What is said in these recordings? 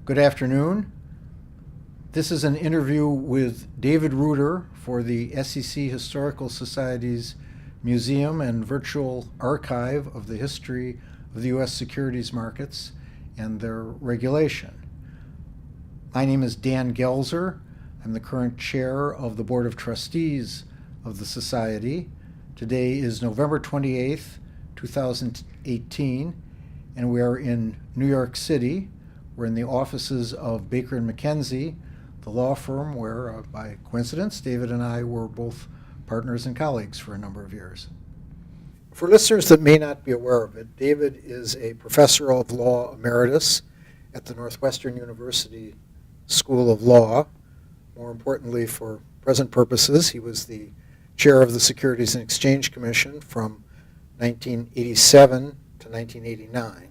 Good afternoon. This is an interview with David Reuter for the SEC Historical Society's Museum and Virtual Archive of the History of the U.S. Securities Markets and their Regulation. My name is Dan Goelzer. I'm the current chair of the Board of Trustees of the Society. Today is November 28th, 2018, and we are in New York City. We're in the offices of Baker & McKenzie, the law firm where, by coincidence, David and I were both partners and colleagues for a number of years. For listeners that may not be aware of it, David is a professor of law emeritus at the Northwestern University School of Law. More importantly, for present purposes, he was the chair of the Securities and Exchange Commission from 1987 to 1989.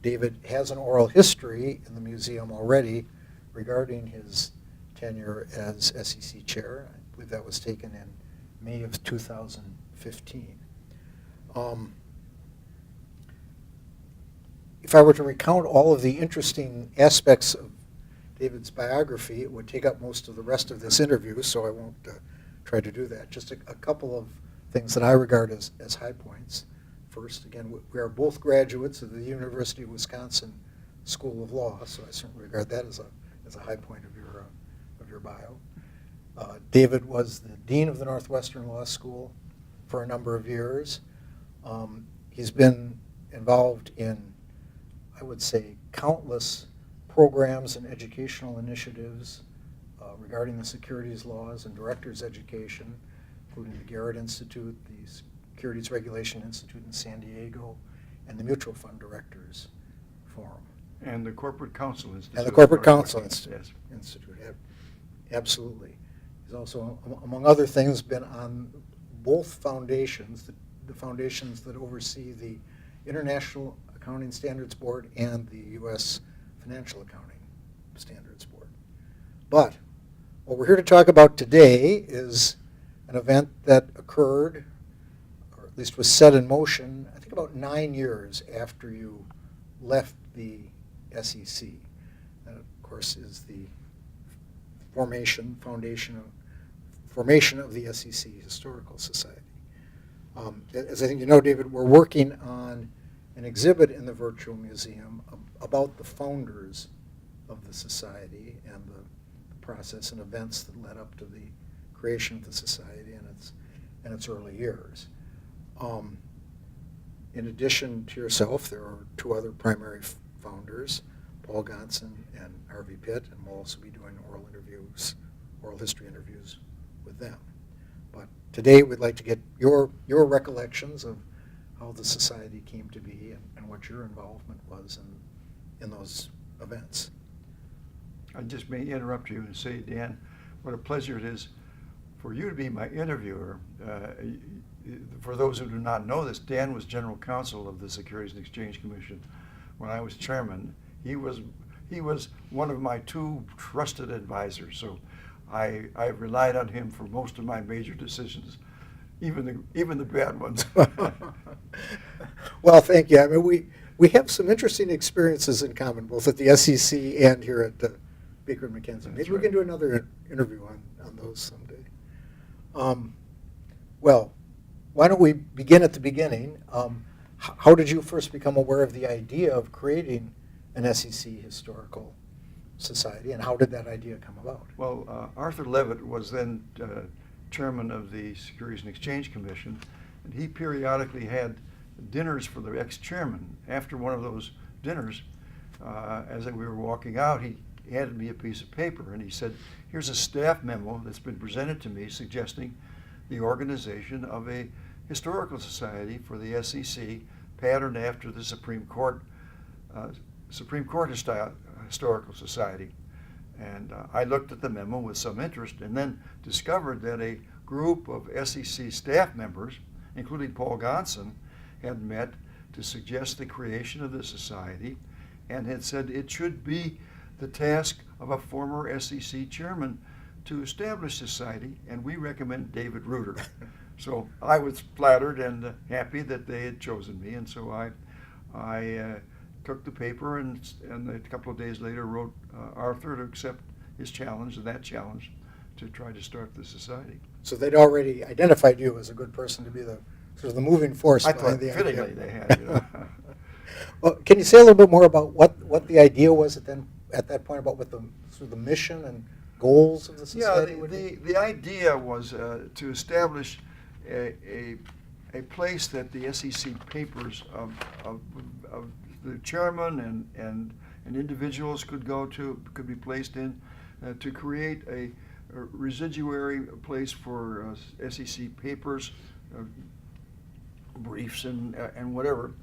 David has an oral history in the museum already regarding his tenure as SEC chair. I believe that was taken in May of 2015. If I were to recount all of the interesting aspects of David's biography, it would take up most of the rest of this interview, so I won't try to do that. Just a couple of things that I regard as high points. First, again, we are both graduates of the University of Wisconsin School of Law, so I certainly regard that as a high point of your bio. David was the dean of the Northwestern Law School for a number of years. He's been involved in, I would say, countless programs and educational initiatives regarding the securities laws and directors' education, including the Garrett Institute, the Securities Regulation Institute in San Diego, and the Mutual Fund Directors Forum. And the Corporate Counsel Institute. And the Corporate Counsel Institute. Absolutely. He's also, among other things, been on both foundations, the foundations that oversee the International Accounting Standards Board and the U.S. Financial Accounting Standards Board. But what we're here to talk about today is an event that occurred, or at least was set in motion, I think about 9 years after you left the SEC. That, of course, is the formation of the SEC Historical Society. As I think you know, David, we're working on an exhibit in the Virtual Museum about the founders of the Society and the process and events that led up to the creation of the Society and its early years. In addition to yourself, there are two other primary founders, Paul Gonson and Harvey Pitt, and we'll also be doing oral history interviews with them. But today we'd like to get your recollections of how the Society came to be and what your involvement was in those events. I just may interrupt you and say, Dan, what a pleasure it is for you to be my interviewer. For those who do not know this, Dan was general counsel of the Securities and Exchange Commission when I was chairman. He was one of my two trusted advisors, so I relied on him for most of my major decisions, even the bad ones. Well, thank you. I mean, we have some interesting experiences in common, both at the SEC and here at Baker & McKenzie. Maybe we can do another interview on those someday. Well, why don't we begin at the beginning? How did you first become aware of the idea of creating an SEC Historical Society, and how did that idea come about? Well, Arthur Levitt was then chairman of the Securities and Exchange Commission, and he periodically had dinners for the ex-chairman. After one of those dinners, as we were walking out, he handed me a piece of paper, and he said, here's a staff memo that's been presented to me suggesting the organization of a historical society for the SEC, patterned after the Supreme Court Historical Society. And I looked at the memo with some interest and then discovered that a group of SEC staff members, including Paul Gonson, had met to suggest the creation of the society and had said it should be the task of a former SEC chairman to establish society, and we recommend David Reuter. So I was flattered and happy that they had chosen me, and so I took the paper and a couple of days later wrote Arthur to accept his challenge, and that challenge, to try to start the society. So they'd already identified you as a good person to be the sort of the moving force I behind thought the fittingly idea. they had, you know. Well, can you say a little bit more about what the idea was at that point, about what the sort of the mission and goals of the society would be? The idea was to establish a place that the SEC papers of the chairman and individuals could go to, could be placed in, to create a residuary place for SEC papers, briefs and whatever.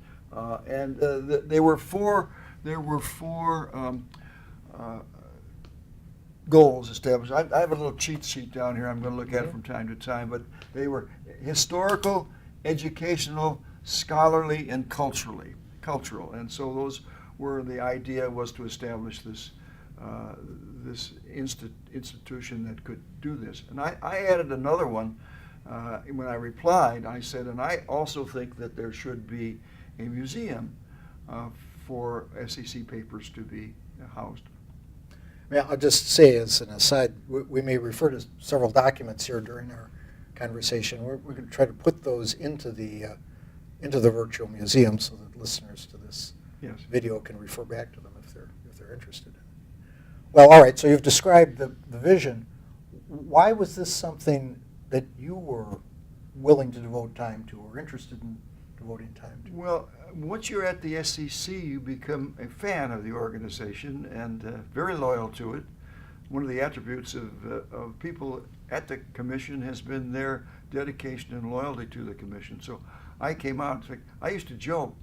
There were four goals established. I have a little cheat sheet down here I'm going to look at from time to time, but they were historical, educational, scholarly, and cultural. And so those were, the idea was to establish this institution that could do this. And I added another one when I replied. I said, and I also think that there should be a museum for SEC papers to be housed. Yeah, I'll just say as an aside, we may refer to several documents here during our conversation. We're going to try to put those into the virtual museum so that listeners to this video can refer back to them if they're interested in it. Well, all right, so you've described the vision. Why was this something that you were willing to devote time to or interested in devoting time to? Well, once you're at the SEC, you become a fan of the organization and very loyal to it. One of the attributes of people at the commission has been their dedication and loyalty to the commission. So I came out, in fact, I used to joke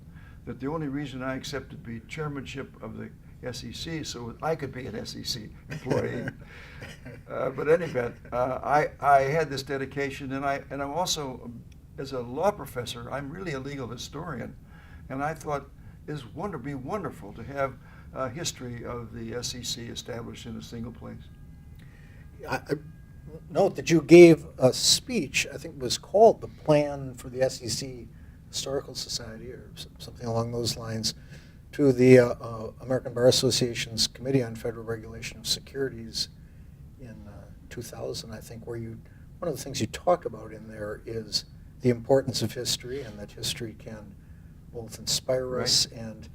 that the only reason I accepted the chairmanship of the SEC so I could be an SEC employee. But in any event, I had this dedication, and I'm also, as a law professor, I'm really a legal historian, and I thought it would be wonderful to have a history of the SEC established in a single place. I note that you gave a speech, I think it was called The Plan for the SEC Historical Society, or something along those lines, to the American Bar Association's Committee on Federal Regulation of Securities in 2000, I think, where one of the things you talk about in there is the importance of history, and that history can both inspire us and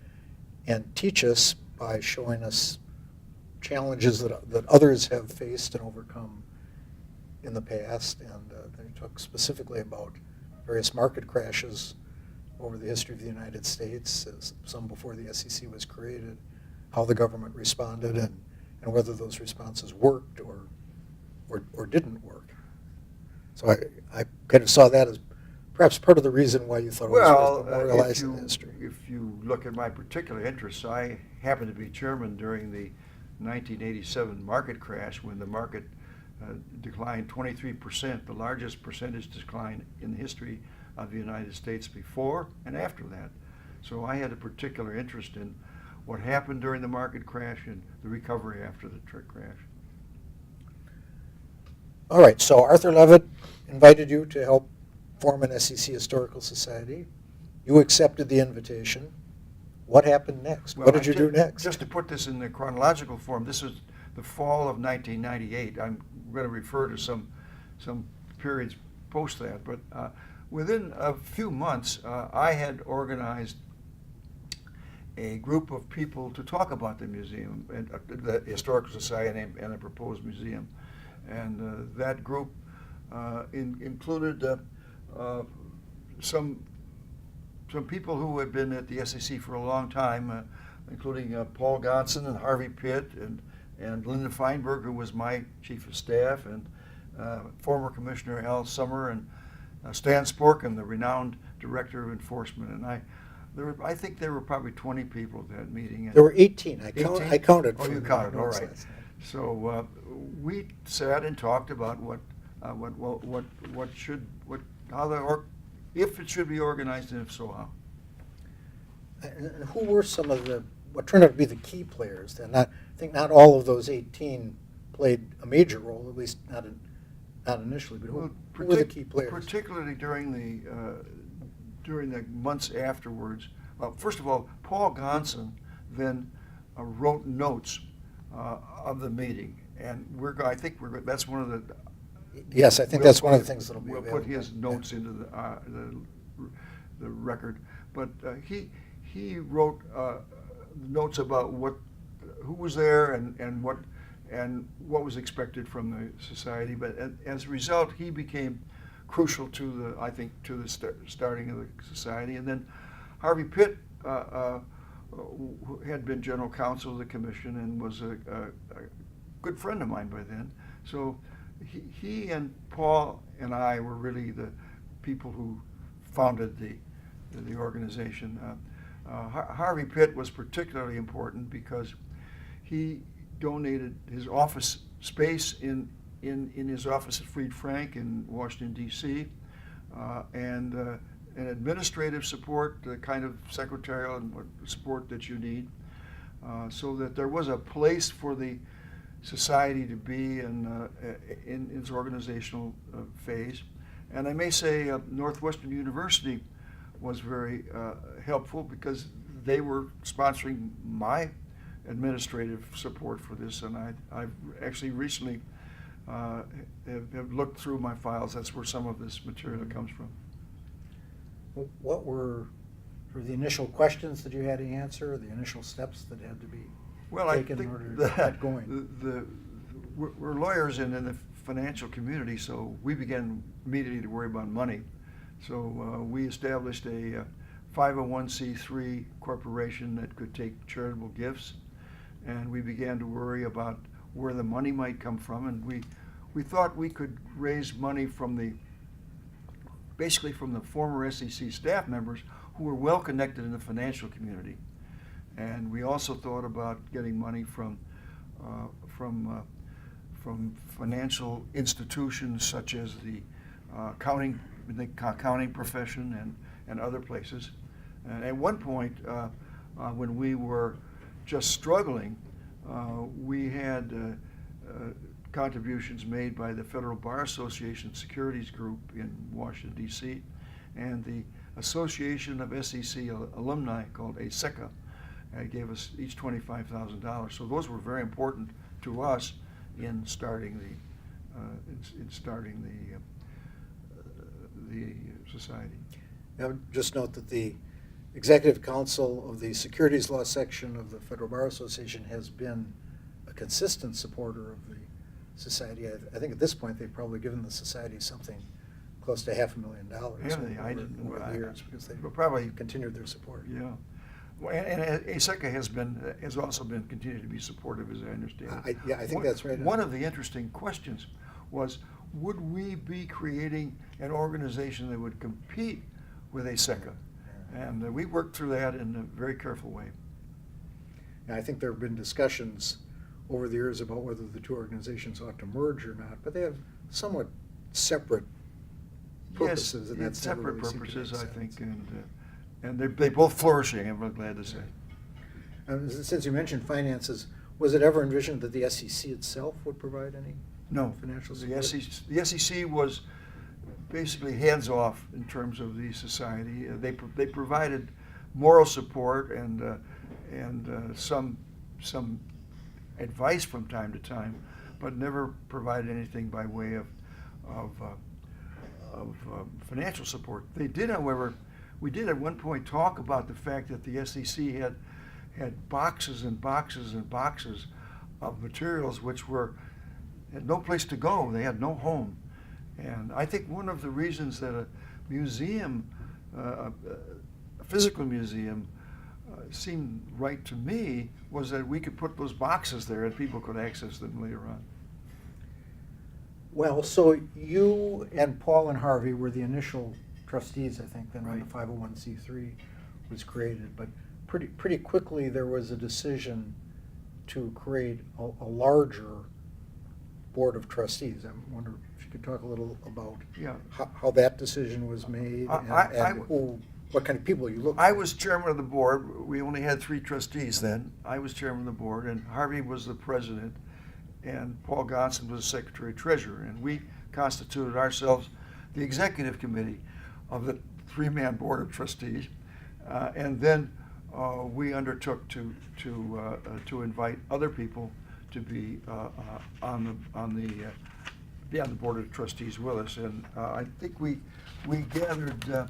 teach us by showing us challenges that others have faced and overcome in the past. And they talk specifically about various market crashes over the history of the United States, some before the SEC was created, how the government responded, and whether those responses worked or didn't work. So I kind of saw that as perhaps part of the reason why you thought it was worth memorializing the history. If you look at my particular interests, I happened to be chairman during the 1987 market crash when the market declined 23%, the largest percentage decline in the history of the United States before and after that. So I had a particular interest in what happened during the market crash and the recovery after the crash. All right, so Arthur Levitt invited you to help form an SEC Historical Society. You accepted the invitation. What happened next? Well, what did you do next? Just to put this in the chronological form, this was the fall of 1998. I'm going to refer to some periods post that, but within a few months, I had organized a group of people to talk about the museum, and the Historical Society and a proposed museum. And that group included some people who had been at the SEC for a long time, including Paul Gonson and Harvey Pitt and Linda Feinberg, who was my chief of staff, and former Commissioner Al Summer, and Stan Sporkin, the renowned director of enforcement. And I think there were probably 20 people at that meeting. There were 18. I 18? counted. Oh, you counted. All right. So we sat and talked about if it should be organized, and if so, how. And who were some of what turned out to be the key players then? I think not all of those 18 played a major role, at least not initially, but who were the key players? Particularly during the months afterwards, First of all, Paul Gonson then wrote notes of the meeting, and I think that's one of the. Yes, I think that's one of the things that'll be We'll available. put his notes Yeah. into the record, but he wrote notes about who was there and what was expected from the society. But as a result, he became crucial to the starting of the society. And then Harvey Pitt who had been general counsel of the commission and was a good friend of mine by then. So he and Paul and I were really the people who founded the organization. Harvey Pitt was particularly important because he donated his office space in his office at Fried Frank in Washington, D.C., and an administrative support, the kind of secretarial and support that you need, so that there was a place for the society to be in its organizational phase. And I may say Northwestern University was very helpful because they were sponsoring my administrative support for this, and I've actually recently have looked through my files. That's where some of this material comes from. What were the initial questions that you had to answer, the initial steps that had to be taken in order to get going? We're lawyers in the financial community, so we began immediately to worry about money. So we established a 501c3 corporation that could take charitable gifts, and we began to worry about where the money might come from, and we thought we could raise money basically from the former SEC staff members who were well connected in the financial community. And we also thought about getting money from financial institutions such as the accounting profession and other places. And at one point, when we were just struggling, we had contributions made by the Federal Bar Association Securities Group in Washington, D.C., and the Association of SEC Alumni called ASECA gave us each $25,000. So those were very important to us in starting the society. Now, just note that the Executive Council of the Securities Law section of the Federal Bar Association has been a consistent supporter of the society. I think at this point they've probably given the society something close to $500,000 over the years because they've probably continued their support. Yeah. Well, and ASECA has also been continued to be supportive, as I understand. I think that's right. One of the interesting questions was, would we be creating an organization that would compete with ASECA? And we worked through that in a very careful way. I think there have been discussions over the years about whether the two organizations ought to merge or not, but they have somewhat separate purposes. Yes, and that's separate never really seemed to purposes, I make sense. think, and they're both flourishing, I'm glad to say. Since you mentioned finances, was it ever envisioned that the SEC itself would provide any financial support? The SEC was basically hands-off in terms of the society. They provided moral support and some advice from time to time, but never provided anything by way of financial support. They did, however, we did at one point talk about the fact that the SEC had boxes and boxes and boxes of materials which had no place to go. They had no home. And I think one of the reasons that a museum, a physical museum, seemed right to me was that we could put those boxes there and people could access them later on. Well, so you and Paul and Harvey were the initial trustees, I think, then when the Right. 501c3 was created. But pretty quickly there was a decision to create a larger Board of Trustees. I wonder if you could talk a little about how that decision was made what kind of people you looked for. I was chairman of the board. We only had 3 trustees then. I was chairman of the board, and Harvey was the president, and Paul Gonson was the secretary-treasurer. And we constituted ourselves the executive committee of the 3-man Board of Trustees. And then we undertook to invite other people to be on the Board of Trustees with us. And I think we gathered,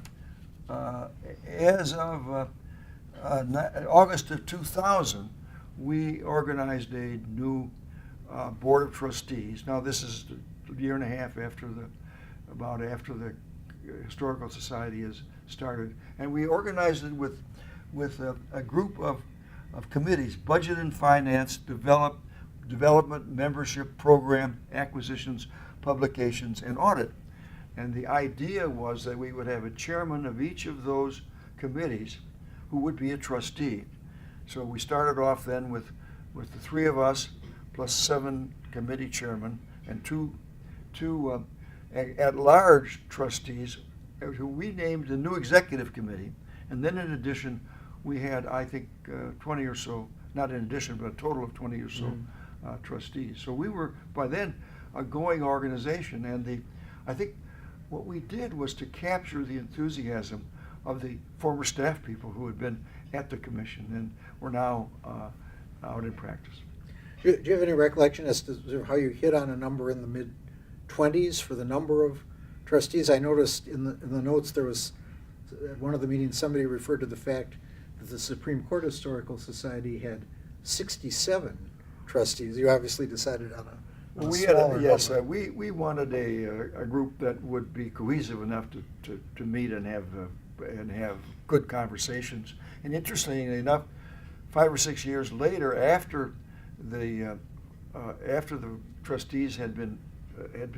as of August of 2000, we organized a new Board of Trustees. Now, this is a year and a half after the Historical Society has started, and we organized it with a group of committees: Budget and Finance, Development, Membership, Program, Acquisitions, Publications, and Audit. And the idea was that we would have a chairman of each of those committees who would be a trustee. So we started off then with the three of us plus 7 committee chairmen and two at-large trustees who we named the new executive committee. And then in addition, we had, I think, 20 or so, not in addition, but a total of 20 or so trustees. So we were, by then, a going organization. And I think what we did was to capture the enthusiasm of the former staff people who had been at the commission and were now out in practice. Do you have any recollection as to how you hit on a number in the mid-20s for the number of trustees? I noticed in the notes there was, at one of the meetings, somebody referred to the fact that the Supreme Court Historical Society had 67 trustees. You obviously decided on a We smaller had yes, number. we wanted a group that would be cohesive enough to meet and have good conversations. And interestingly enough, 5 or 6 years later, after the trustees had been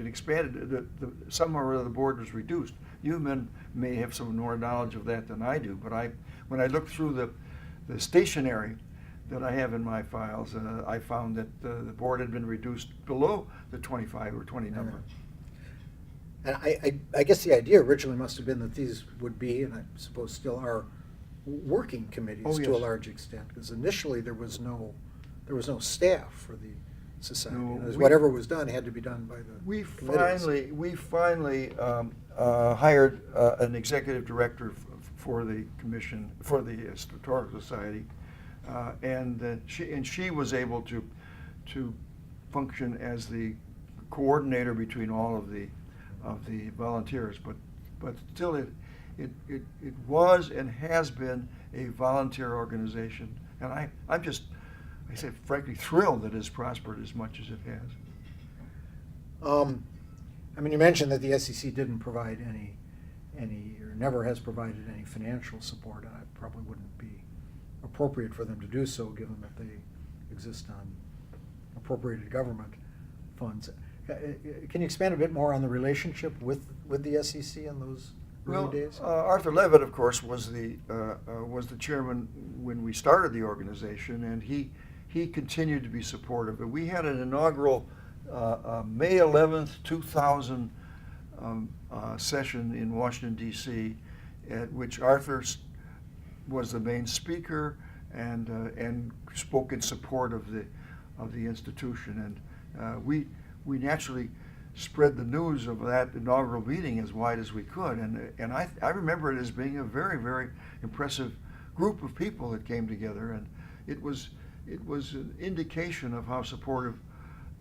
expanded, somehow or other the board was reduced. You men may have some more knowledge of that than I do, but when I looked through the stationery that I have in my files, I found that the board had been reduced below the 25 or 20 number. And I guess the idea originally must have been that these would be, and I suppose still are, working committees Oh, to a yes. large extent, because initially there was no staff for the society. No, As we- whatever was done had to be done by the We committees. finally hired an executive director for the commission, for the Historical Society, and she was able to function as the coordinator between all of the volunteers. But still, it was and has been a volunteer organization, and I'm just, I say, frankly thrilled that it's prospered as much as it has. I mean, you mentioned that the SEC didn't provide any, or never has provided any financial support, and it probably wouldn't be appropriate for them to do so, given that they exist on appropriated government funds. Can you expand a bit more on the relationship with the SEC in those early days? Arthur Levitt, of course, was the chairman when we started the organization, and he continued to be supportive. And we had an inaugural May 11th, 2000 session in Washington, D.C., at which Arthur was the main speaker and spoke in support of the institution. And we naturally spread the news of that inaugural meeting as wide as we could. And I remember it as being a very, very impressive group of people that came together. And it was an indication of how supportive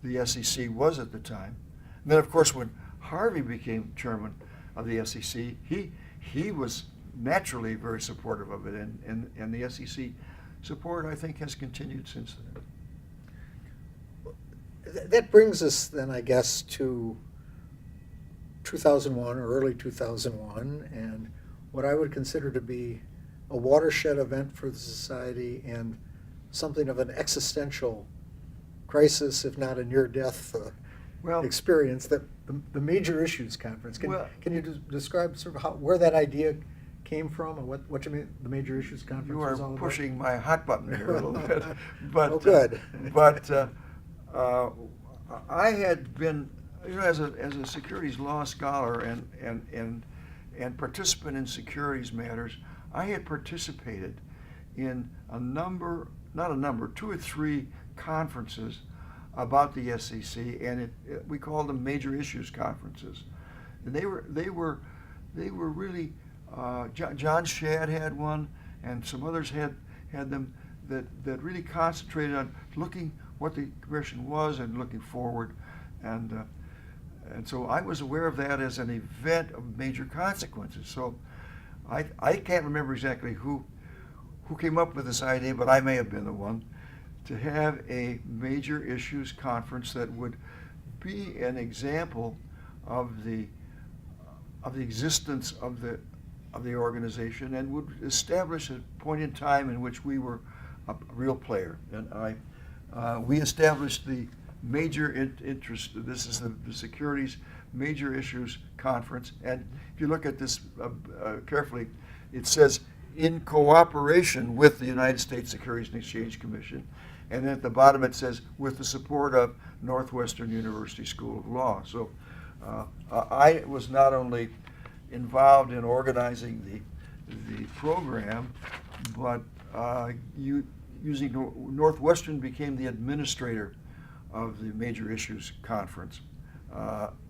the SEC was at the time. And then, of course, when Harvey became chairman of the SEC, he was naturally very supportive of it. And the SEC support, I think, has continued since then. That brings us then, I guess, to 2001 or early 2001, and what I would consider to be a watershed event for the society and something of an existential crisis, if not a near-death experience, that the Major Issues Conference. Can you describe sort of where that idea came from, and what you mean the Major Issues Conference You was are all about? pushing my hot button here a little bit. But, oh, good. I had been, as a securities law scholar and participant in securities matters, I had participated in two or three conferences about the SEC, and we called them Major Issues Conferences. And they were really, John Shadd had one, and some others had them that really concentrated on looking what the commission was and looking forward, and so I was aware of that as an event of major consequences. So I can't remember exactly who came up with this idea, but I may have been the one, to have a major issues conference that would be an example of the existence of the organization, and would establish a point in time in which we were a real player. And we established the major interest. This is the Securities Major Issues Conference, and if you look at this carefully, it says in cooperation with the United States Securities and Exchange Commission, and then at the bottom it says with the support of Northwestern University School of Law. So I was not only involved in organizing the program, but Northwestern became the administrator of the Major Issues Conference.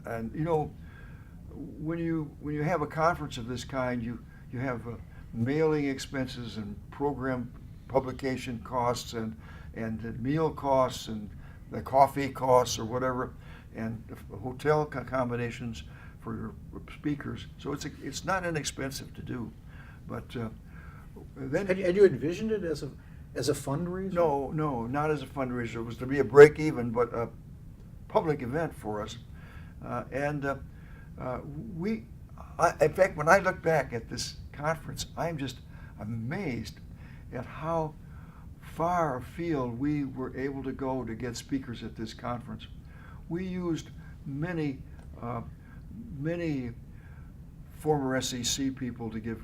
And you know, when you have a conference of this kind, you have mailing expenses and program publication costs and meal costs and the coffee costs or whatever, and hotel accommodations for your speakers. So it's not inexpensive to do, but then Had you envisioned it as a fundraiser? no, not as a fundraiser. It was to be a break even, but a public event for us. In fact, when I look back at this conference, I'm just amazed at how far afield we were able to go to get speakers at this conference. We used many former SEC people to give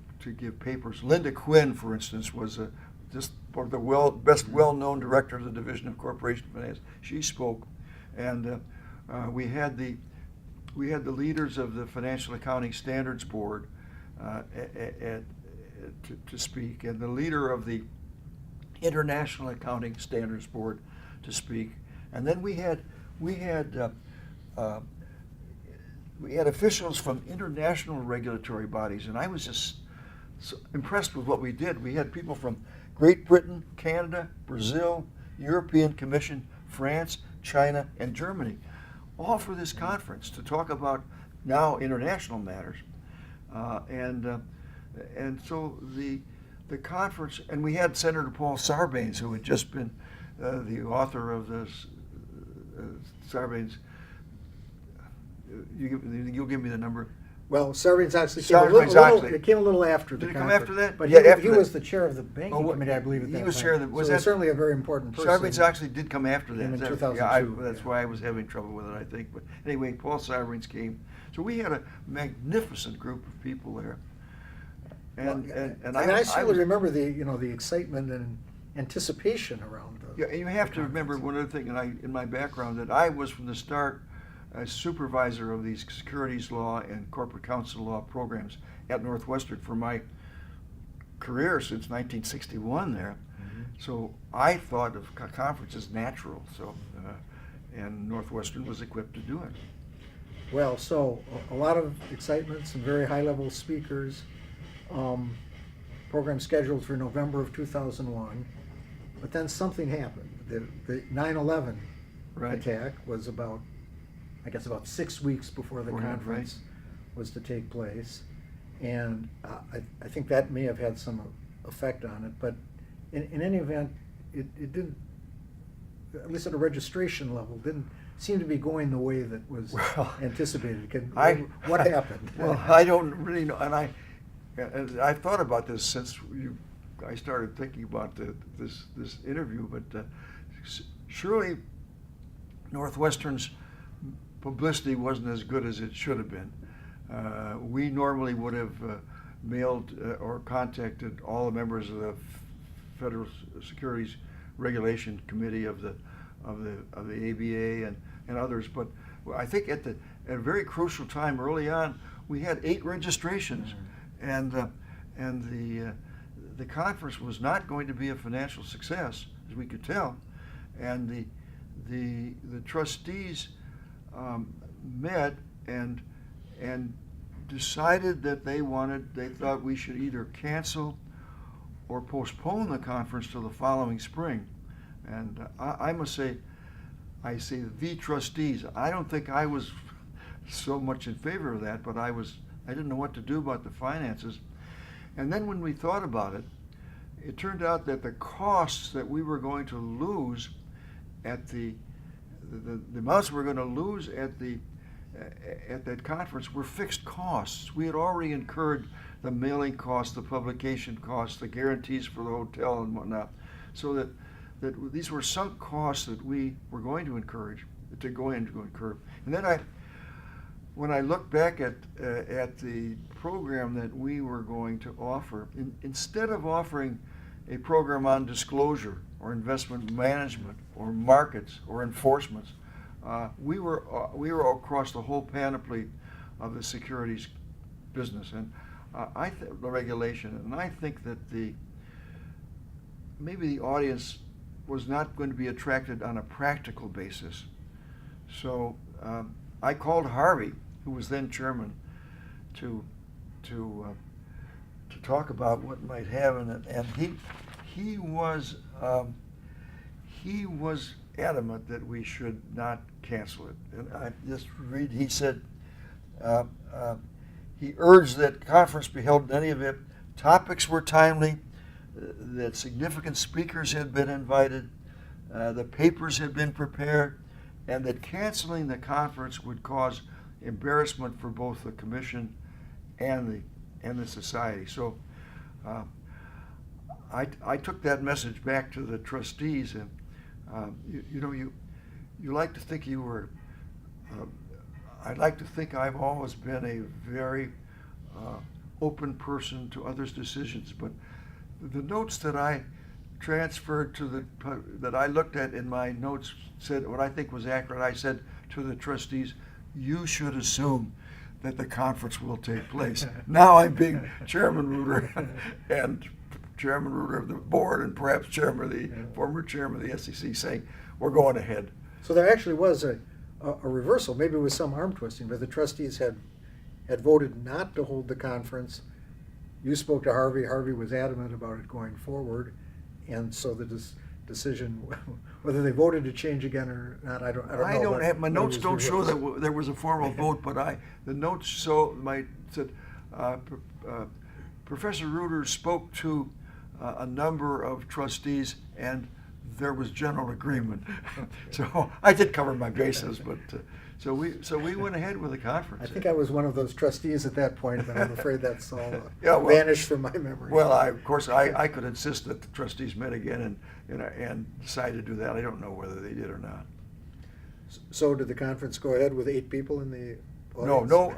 papers. Linda Quinn, for instance, was just the best well-known director of the Division of Corporation Finance. She spoke, and we had the leaders of the Financial Accounting Standards Board to speak, and the leader of the International Accounting Standards Board to speak, and then we had officials from international regulatory bodies, and I was just so impressed with what we did. We had people from Great Britain, Canada, Brazil, European Commission, France, China, and Germany, all for this conference to talk about now international matters. And so the conference, and we had Senator Paul Sarbanes, who had just been the author of this Sarbanes. You'll give me the number. Well, Sarbanes-Oxley Sarbanes-Oxley. came a little after the Did it come conference. after that? But Yeah, after he that. was the chair of the banking committee, I believe, at that time. He was chair of the. Was so that he's certainly a very important person. Sarbanes-Oxley did come after that. Came in Is that- 2002, that's yeah. why I was having trouble with it, I think. But anyway, Paul Sarbanes came. So we had a magnificent group of people there. I certainly remember the excitement and anticipation around the. Yeah, and you have to remember one other thing, in my background, that I was from the start a supervisor of these securities law and corporate counsel law programs at Northwestern for my career since 1961 there. Mm-hmm. So I thought of conferences natural. So, and Northwestern was equipped to do it. Well, so a lot of excitement, some very high-level speakers. Program scheduled for November of 2001, but then something happened. The 9/11 Right. attack was about 6 weeks before the Beforehand, conference was to take place, and I think that may have had some effect on it. But in any event, it didn't, at least at a registration level, didn't seem to be going the way that was anticipated. What happened? Well, I don't really know, and I've thought about this since I started thinking about this interview, but surely Northwestern's publicity wasn't as good as it should have been. We normally would have mailed or contacted all the members of the Federal Securities Regulation Committee of the ABA and others, but I think at a very crucial time early on, we had 8 registrations, and the conference was not going to be a financial success, as we could tell, and the trustees met and decided that they thought we should either cancel or postpone the conference to the following spring. And I must say, I say the trustees, I don't think I was so much in favor of that, but I didn't know what to do about the finances. And then when we thought about it, it turned out that the costs that we were going to lose at the amounts we were going to lose at that conference were fixed costs. We had already incurred the mailing costs, the publication costs, the guarantees for the hotel and whatnot, so that these were sunk costs that we were going to incur. And then when I look back at the program that we were going to offer, instead of offering a program on disclosure or investment management or markets or enforcements, we were across the whole panoply of the securities business and the regulation. And I think that maybe the audience was not going to be attracted on a practical basis. So I called Harvey, who was then chairman, to talk about what might happen, and he was adamant that we should not cancel it. And I just read. He said he urged that conference be held in any event. Topics were timely, that significant speakers had been invited, the papers had been prepared, and that canceling the conference would cause embarrassment for both the commission and the society. So I took that message back to the trustees, and you like to think you were. I'd like to think I've always been a very open person to others' decisions, but the notes that I transferred that I looked at in my notes said what I think was accurate. I said to the trustees, you should assume that the conference will take place. Now I'm being Chairman Reuter and Chairman Reuter of the board and perhaps former chairman of the SEC saying, we're going ahead. So there actually was a reversal, maybe with some arm twisting, but the trustees had voted not to hold the conference. You spoke to Harvey. Harvey was adamant about it going forward, and so the decision, whether they voted to change again or not, I don't know. I don't have my notes. Don't show reversed. that there was a formal vote, but the notes said Professor Reuter spoke to a number of trustees, and there was general agreement. So I did cover my bases, but so we went ahead with the conference. I think I was one of those trustees at that point, but I'm afraid that's all Yeah, well, vanished from my memory. Well, of course, I could insist that the trustees met again and decided to do that. I don't know whether they did or not. So did the conference go ahead with 8 people in the audience? No.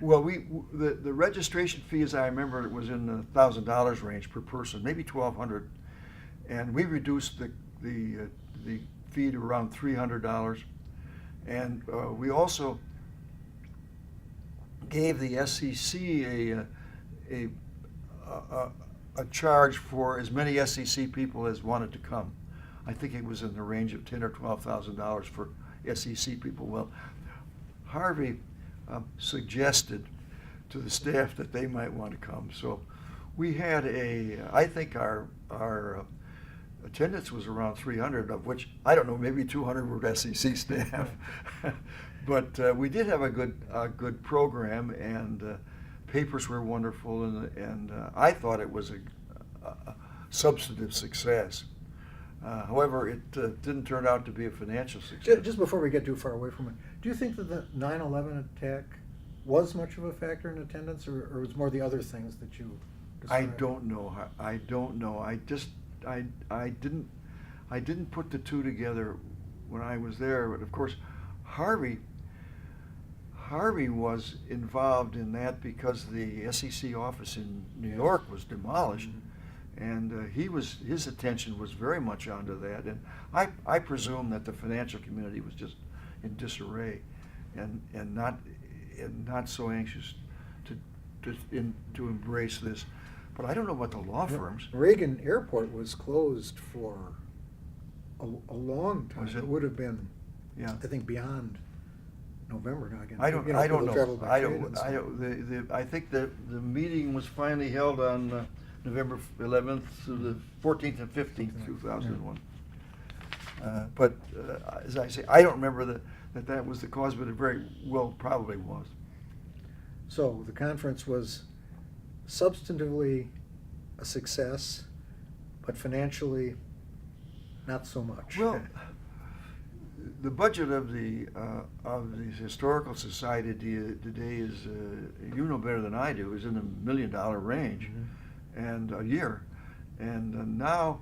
Well, the registration fee, as I remember, it was in the $1,000 range per person, maybe $1,200, and we reduced the fee to around $300, and we also gave the SEC a charge for as many SEC people as wanted to come. I think it was in the range of $10,000 or $12,000 for SEC people. Well, Harvey suggested to the staff that they might want to come. So we had I think our attendance was around 300, of which, I don't know, maybe 200 were SEC staff. But we did have a good program, and papers were wonderful, and I thought it was a substantive success. However, it didn't turn out to be a financial success. Just before we get too far away from it, do you think that the 9/11 attack was much of a factor in attendance, or was more the other things that you described? I don't know. I didn't put the two together when I was there. But of course, Harvey was involved in that because the SEC office in New York was demolished. Mm-hmm. And his attention was very much onto that, and I presume that the financial community was just in disarray, and not so anxious to embrace this. But I don't know about the law firms. Reagan Airport was closed for a long time. Was it? It would have been, Yeah. I think, beyond November now. Again, I don't people know. travel by train and stuff. I think that the meeting was finally held on November 11th through the 14th and 15th, 2001. But as I say, I don't remember that was the cause, but it very well probably was. So the conference was substantively a success, but financially not so much. Well, the budget of the Historical Society today is, you know better than I do, is in the $1 million range, and a year, and now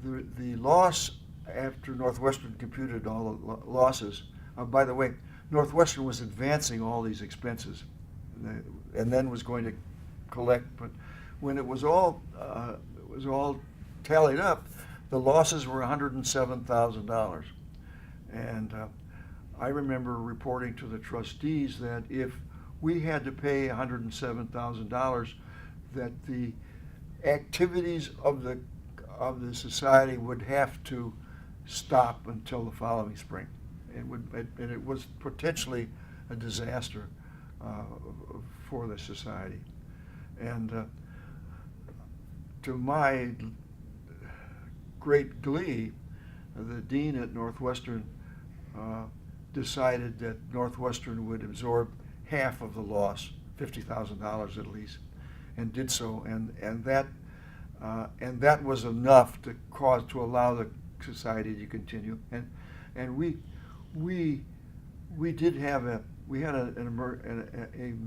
the loss after Northwestern computed all the losses. By the way, Northwestern was advancing all these expenses, and then was going to collect. But when it was all tallied up, the losses were $107,000. And I remember reporting to the trustees that if we had to pay $107,000, that the activities of the society would have to stop until the following spring. And it was potentially a disaster for the society. And to my great glee, the dean at Northwestern decided that Northwestern would absorb half of the loss, $50,000 at least, and did so. And that was enough to allow the society to continue. And we had a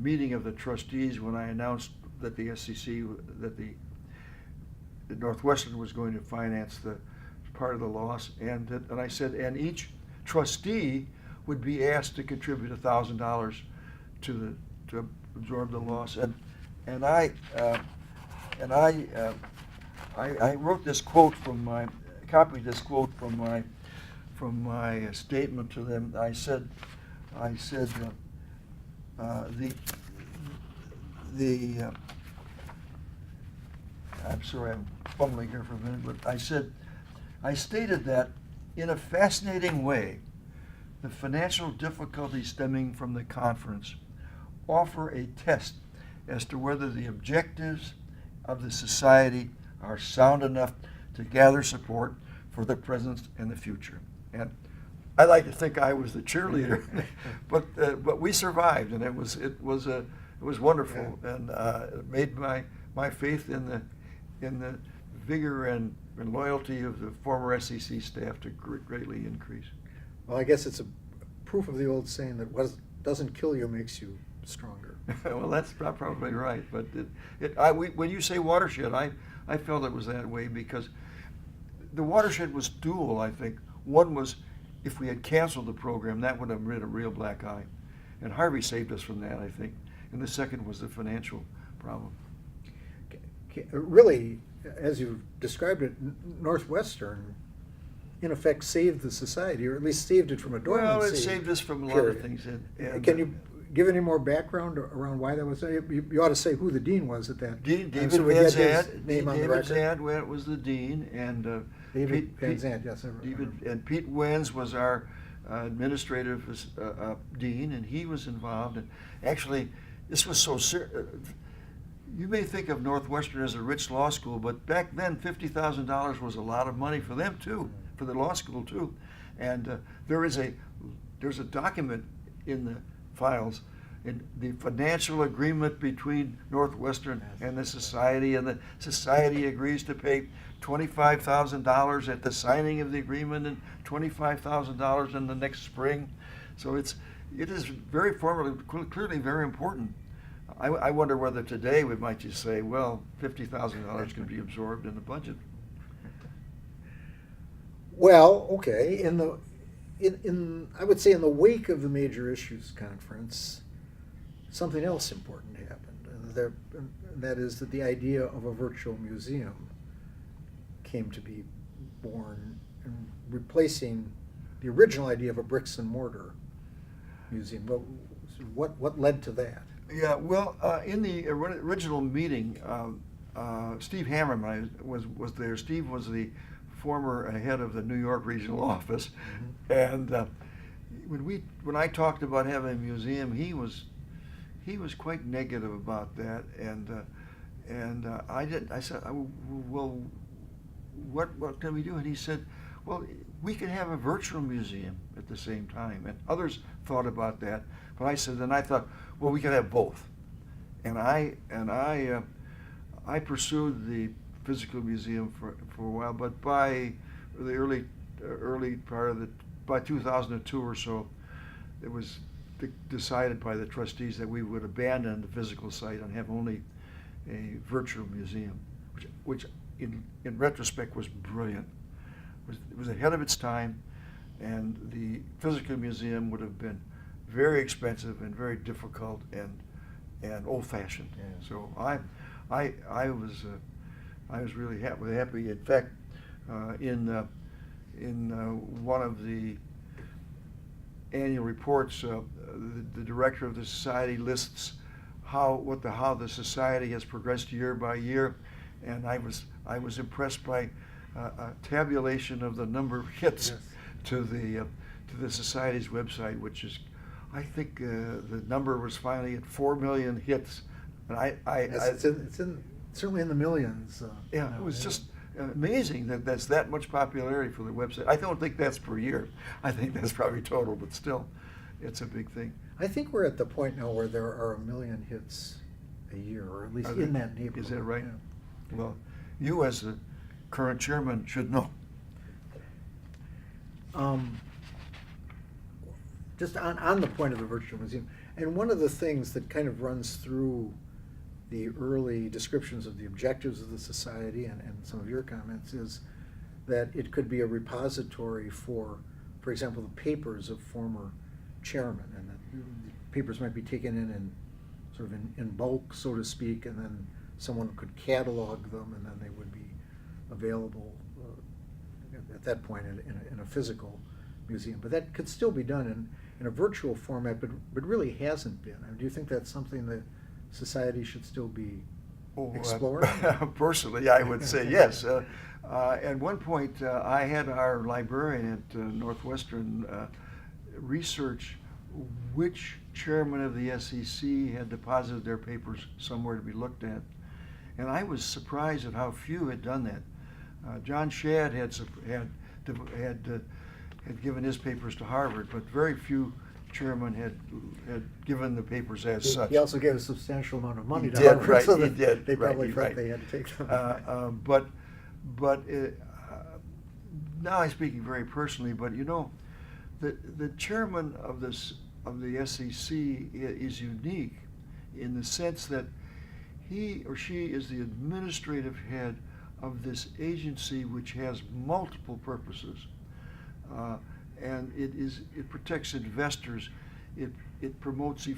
meeting of the trustees when I announced that the SCC, that the Northwestern was going to finance the part of the loss, and I said, and each trustee would be asked to contribute $1,000 to absorb the loss, and I wrote this quote copied this quote from my statement to them. I said I'm sorry, I'm fumbling here for a minute, but I stated that in a fascinating way, the financial difficulties stemming from the conference offer a test as to whether the objectives of the society are sound enough to gather support for the present and the future. And I like to think I was the cheerleader, but we survived, and it was wonderful, and it made my faith in the vigor and loyalty of the former SEC staff to greatly increase. Well, I guess it's a proof of the old saying that what doesn't kill you makes you stronger. Well, that's probably right, but when you say watershed, I felt it was that way because the watershed was dual, I think. One was, if we had canceled the program, that would have been a real black eye. And Harvey saved us from that, I think. And the second was the financial problem. Really, as you described it, Northwestern, in effect, saved the society, or at least saved it from a dormancy. Well, it saved us from a lot of things. Can you give any more background around why that was? You ought to say who the dean was at that. David Van Zandt was the dean, and David Van Zandt, yes. And Pete Wenz was our administrative dean, and he was involved. And actually, this was so serious. You may think of Northwestern as a rich law school, but back then, $50,000 was a lot of money for them too, for the law school too. And there's a document in the files, in the financial agreement between Northwestern and the society, and the society agrees to pay $25,000 at the signing of the agreement and $25,000 in the next spring. So it is very formally, clearly very important. I wonder whether today we might just say, well, $50,000 can be absorbed in the budget. Well, okay. I would say in the wake of the Major Issues Conference, something else important happened. That is that the idea of a virtual museum came to be born, replacing the original idea of a bricks and mortar museum. What led to that? Yeah, well, in the original meeting, Steve Hammerman was there. Steve was the former head of the New York regional office, and when I talked about having a museum, he was quite negative about that, And I said, well, what can we do? And he said, well, we can have a virtual museum at the same time. And others thought about that, but I said, and I thought, well, we could have both. And I pursued the physical museum for a while, but by the early part of by 2002 or so, it was decided by the trustees that we would abandon the physical site and have only a virtual museum, which in retrospect was brilliant. It was ahead of its time, and the physical museum would have been very expensive and very difficult and old-fashioned. Yeah. So I was really happy. In fact, in one of the annual reports, the director of the society lists how the society has progressed year by year, and I was impressed by a tabulation of the number of hits Yes. to the society's website, which is, I think the number was finally at 4 million hits, and Yes, it's certainly in the millions. yeah, it was just amazing that that's that much popularity for the website. I don't think that's per year. I think that's probably total, but still, it's a big thing. I think we're at the point now where there are 1 million hits a year, or at least Are in there- that neighborhood. Is that right? Yeah. Well, you as the current chairman should know. Just on the point of the virtual museum, and one of the things that kind of runs through the early descriptions of the objectives of the society and some of your comments is that it could be a repository for example, the papers of former chairmen, and that the papers might be taken in sort of in bulk, so to speak, and then someone could catalog them, and then they would be available at that point in a physical museum. But that could still be done in a virtual format, but really hasn't been. I mean, do you think that's something that society should still be exploring? Personally, I would say yes. At one point, I had our librarian at Northwestern research which chairman of the SEC had deposited their papers somewhere to be looked at. And I was surprised at how few had done that. John Shadd had given his papers to Harvard, but very few chairmen had given the papers as such. He also gave a substantial amount of money He to did, Harvard, right, so he that did, they right, probably felt right. they had to take them. But now I'm speaking very personally, but you know, the chairman of the SEC is unique in the sense that he or she is the administrative head of this agency which has multiple purposes, and it protects investors, it promotes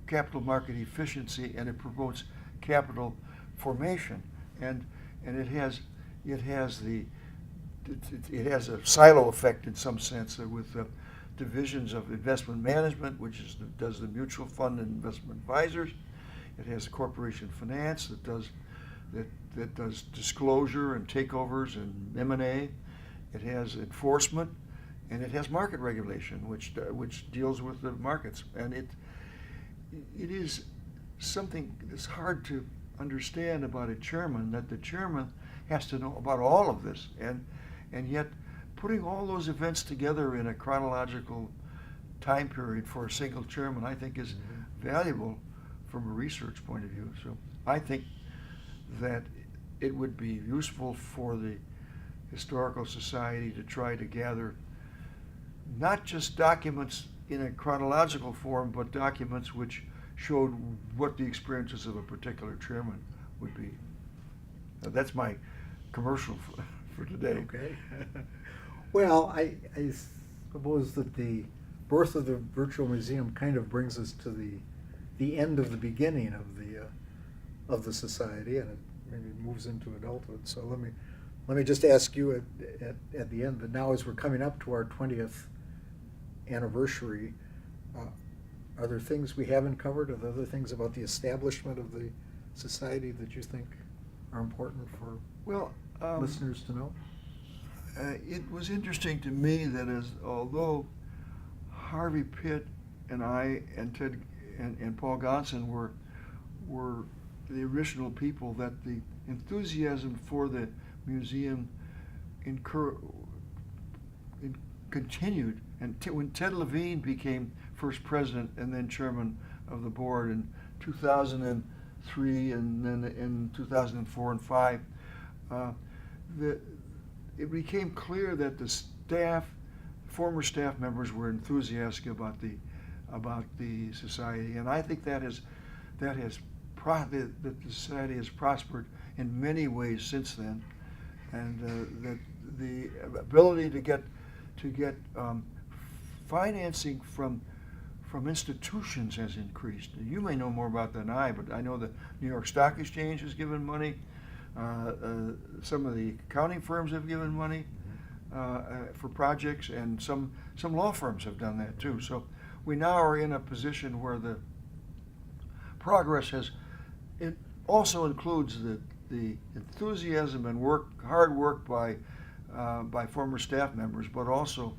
capital market efficiency, and it promotes capital formation, and it has a silo effect in some sense with divisions of investment management, which does the mutual fund and investment advisors. It has corporation finance that does disclosure and takeovers and M&A. It has enforcement, and it has market regulation, which deals with the markets. And it is something that's hard to understand about a chairman, that the chairman has to know about all of this, and yet putting all those events together in a chronological time period for a single chairman, I think, is valuable from a research point of view. So I think that it would be useful for the Historical Society to try to gather not just documents in a chronological form, but documents which showed what the experiences of a particular chairman would be. That's my commercial for today. Okay. Well, I suppose that the birth of the virtual museum kind of brings us to the end of the beginning of the society, and it maybe moves into adulthood. So let me just ask you at the end, that now as we're coming up to our 20th anniversary, are there things we haven't covered? Are there other things about the establishment of the society that you think are important for listeners to know? It was interesting to me that although Harvey Pitt and I and Ted and Paul Gonson were the original people, that the enthusiasm for the museum continued. And when Ted Levine became first president and then chairman of the board in 2003 and then in 2004 and 5, it became clear that the former staff members were enthusiastic about the society, and I think the society has prospered in many ways since then, and that the ability to get financing from institutions has increased. You may know more about that than I, but I know the New York Stock Exchange has given money. Some of the accounting firms have given money for projects, and some law firms have done that too. So we now are in a position where the progress it also includes the enthusiasm and hard work by former staff members, but also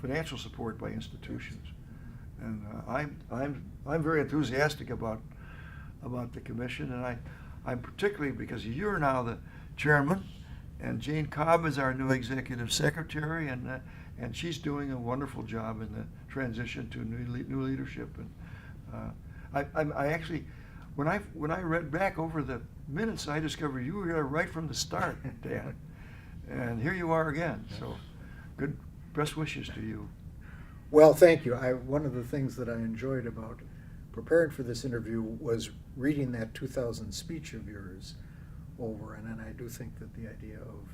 financial support by institutions. And I'm very enthusiastic about the commission, and I'm particularly, because you're now the chairman, and Jane Cobb is our new executive secretary, and she's doing a wonderful job in the transition to new leadership. And I actually, when I read back over the minutes, I discovered you were here right from the start, Dan, and here you are again. So, good, best wishes to you. Well, thank you. One of the things that I enjoyed about preparing for this interview was reading that 2000 speech of yours over, and I do think that the idea of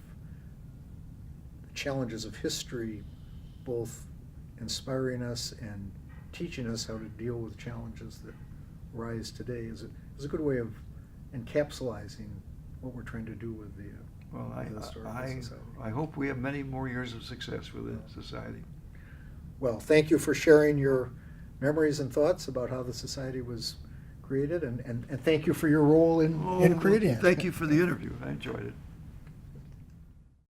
the challenges of history, both inspiring us and teaching us how to deal with challenges that rise today, is a good way of encapsulating what we're trying to do with the Historical Society. I hope we have many more years of success with the society. Well, thank you for sharing your memories and thoughts about how the society was created, and thank you for your role in creating it. Thank you for the interview. I enjoyed it.